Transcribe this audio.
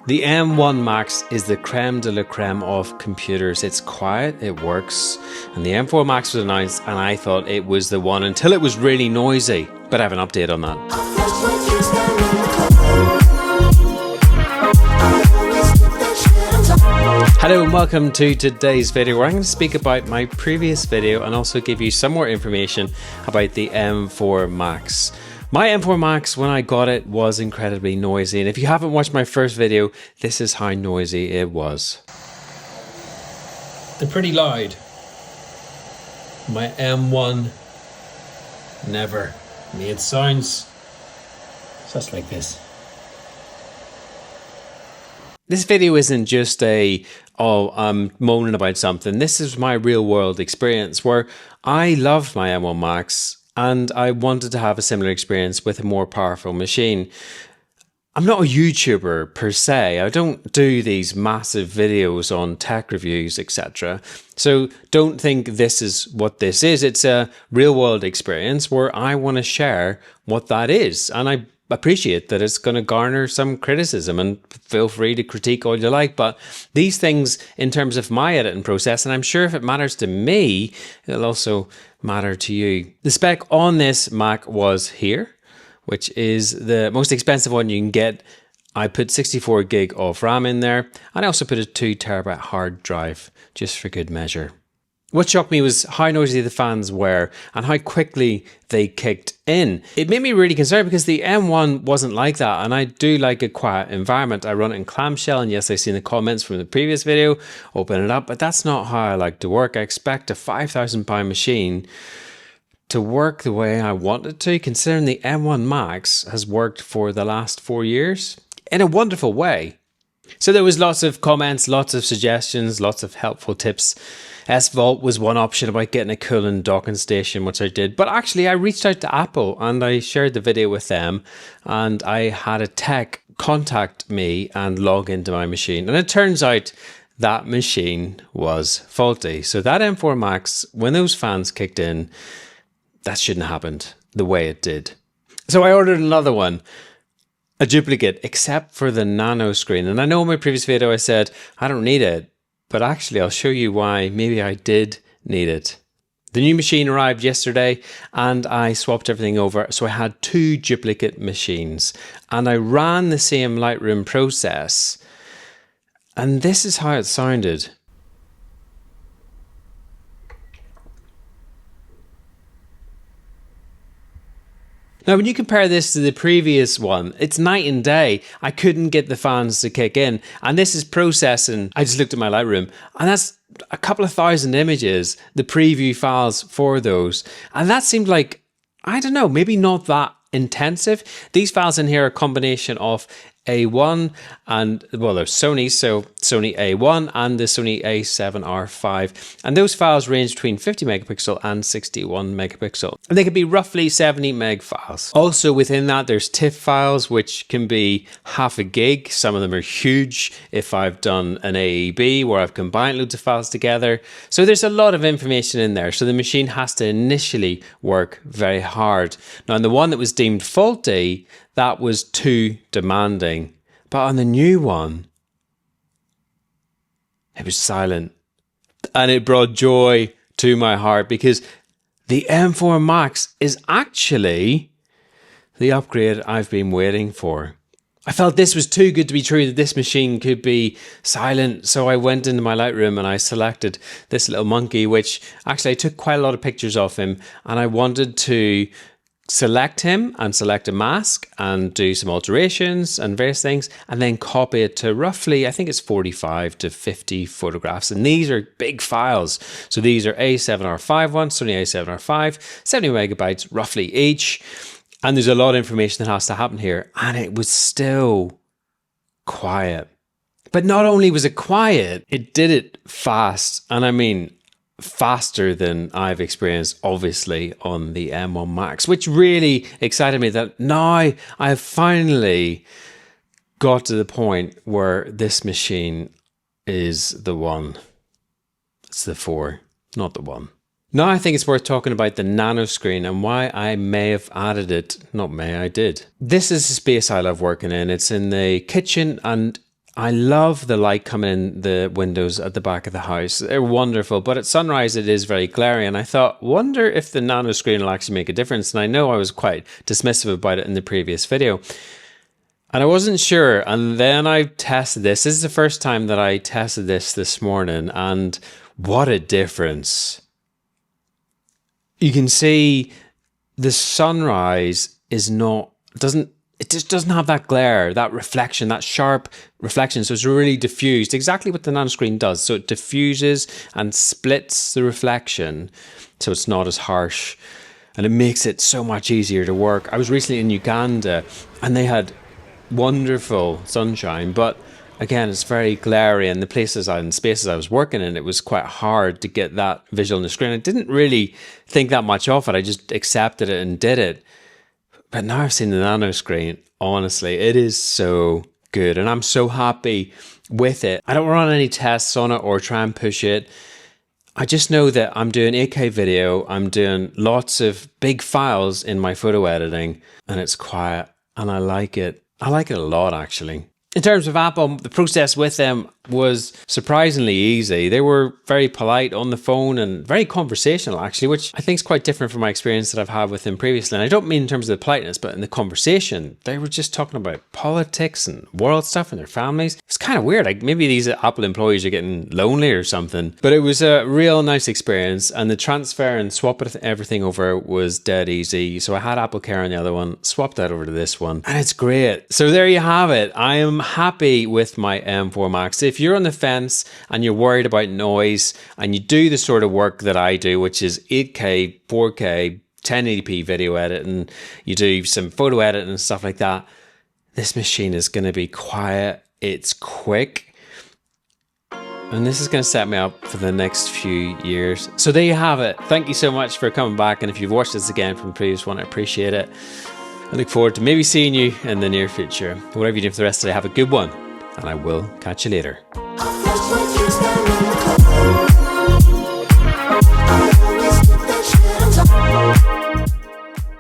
The M1 Max is the creme de la creme of computers. It's quiet, it works, and the M4 Max was announced and I thought it was the one until it was really noisy. But I have an update on that. Hello and welcome to today's video where I'm going to speak about my previous video and also give you some more information about the M4 Max. My M4 Max, when I got it, was incredibly noisy, and if you haven't watched my first video, this is how noisy it was. They're pretty loud. My M1 never made sounds just like this. This video isn't just I'm moaning about something. This is my real world experience where I loved my M1 Max and I wanted to have a similar experience with a more powerful machine. I'm not a YouTuber per se. I don't do these massive videos on tech reviews, etc. So don't think this is what this is. It's a real world experience where I want to share what that is. And I appreciate that it's going to garner some criticism, and feel free to critique all you like, but these things in terms of my editing process, and I'm sure if it matters to me, it'll also matter to you. The spec on this Mac was here, which is the most expensive one you can get. I put 64 gig of RAM in there, and I also put a 2 terabyte hard drive just for good measure. What shocked me was how noisy the fans were and how quickly they kicked in. It made me really concerned because the M1 wasn't like that, and I do like a quiet environment. I run it in clamshell, and yes, I've seen the comments from the previous video, open it up, but that's not how I like to work. I expect a £5,000 machine to work the way I want it to, considering the M1 Max has worked for the last 4 years in a wonderful way. So there was lots of comments, lots of suggestions, lots of helpful tips. S-Vault was one option about getting a cooling docking station, which I did. But actually, I reached out to Apple and I shared the video with them, and I had a tech contact me and log into my machine. And it turns out that machine was faulty. So that M4 Max, when those fans kicked in, that shouldn't have happened the way it did. So I ordered another one. A duplicate, except for the Nanoscreen. And I know in my previous video I said I don't need it, but actually I'll show you why maybe I did need it. The new machine arrived yesterday and I swapped everything over. So I had 2 duplicate machines and I ran the same Lightroom process. And this is how it sounded. Now, when you compare this to the previous one, it's night and day. I couldn't get the fans to kick in. And this is processing. I just looked at my Lightroom, and that's a couple of thousand images, the preview files for those. And that seemed like, I don't know, maybe not that intensive. These files in here are a combination of A1 and, well, there's Sony, so Sony A1 and the Sony A7R5. And those files range between 50 megapixel and 61 megapixel. And they can be roughly 70 meg files. Also within that, there's TIFF files, which can be half a gig. Some of them are huge if I've done an AEB where I've combined loads of files together. So there's a lot of information in there. So the machine has to initially work very hard. Now, on the one that was deemed faulty, that was too demanding. But on the new one, it was silent. And it brought joy to my heart because the M4 Max is actually the upgrade I've been waiting for. I felt this was too good to be true, that this machine could be silent. So I went into my Lightroom and I selected this little monkey, which actually I took quite a lot of pictures of him, and I wanted to select him and select a mask and do some alterations and various things, and then copy it to roughly, I think it's 45 to 50 photographs. And these are big files. So these are A7R5 ones, Sony A7R5, 70 megabytes roughly each. And there's a lot of information that has to happen here. And it was still quiet. But not only was it quiet, it did it fast. And I mean, faster than I've experienced, obviously, on the M1 Max, which really excited me that now I have finally got to the point where this machine is the one. It's the 4, not the 1. Now I think it's worth talking about the Nanoscreen and why I may have added it. Not may, I did. This is the space I love working in. It's in the kitchen, and I love the light coming in the windows at the back of the house. They're wonderful, but at sunrise it is very glary. And I thought, wonder if the Nanoscreen will actually make a difference. And I know I was quite dismissive about it in the previous video. And I wasn't sure. And then I tested this. This is the first time that I tested this morning. And what a difference. You can see the sunrise is not, it just doesn't have that glare, that reflection, that sharp reflection. So it's really diffused, exactly what the Nanoscreen does. So it diffuses and splits the reflection so it's not as harsh. And it makes it so much easier to work. I was recently in Uganda and they had wonderful sunshine, but again, it's very glary, and the places and spaces I was working in, it was quite hard to get that visual on the screen. I didn't really think that much of it. I just accepted it and did it. But now I've seen the Nanoscreen, honestly, it is so good, and I'm so happy with it. I don't run any tests on it or try and push it. I just know that I'm doing 8K video, I'm doing lots of big files in my photo editing, and it's quiet, and I like it. I like it a lot, actually. In terms of Apple, the process with them was surprisingly easy. They were very polite on the phone and very conversational, actually, which I think is quite different from my experience that I've had with them previously. And I don't mean in terms of the politeness, but in the conversation, they were just talking about politics and world stuff and their families. It's kind of weird. Like maybe these Apple employees are getting lonely or something. But it was a real nice experience, and the transfer and swap everything over was dead easy. So I had Apple Care on the other one, swapped that over to this one, and it's great. So there you have it. I am happy with my M4 Max. If you're on the fence and you're worried about noise and you do the sort of work that I do, which is 8K, 4K, 1080p video editing, you do some photo editing and stuff like that, this machine is going to be quiet, it's quick, and this is going to set me up for the next few years. So there you have it. Thank you so much for coming back, and if you've watched this again from the previous one, I appreciate it. I look forward to maybe seeing you in the near future. Whatever you do for the rest of the day, have a good one, and I will catch you later.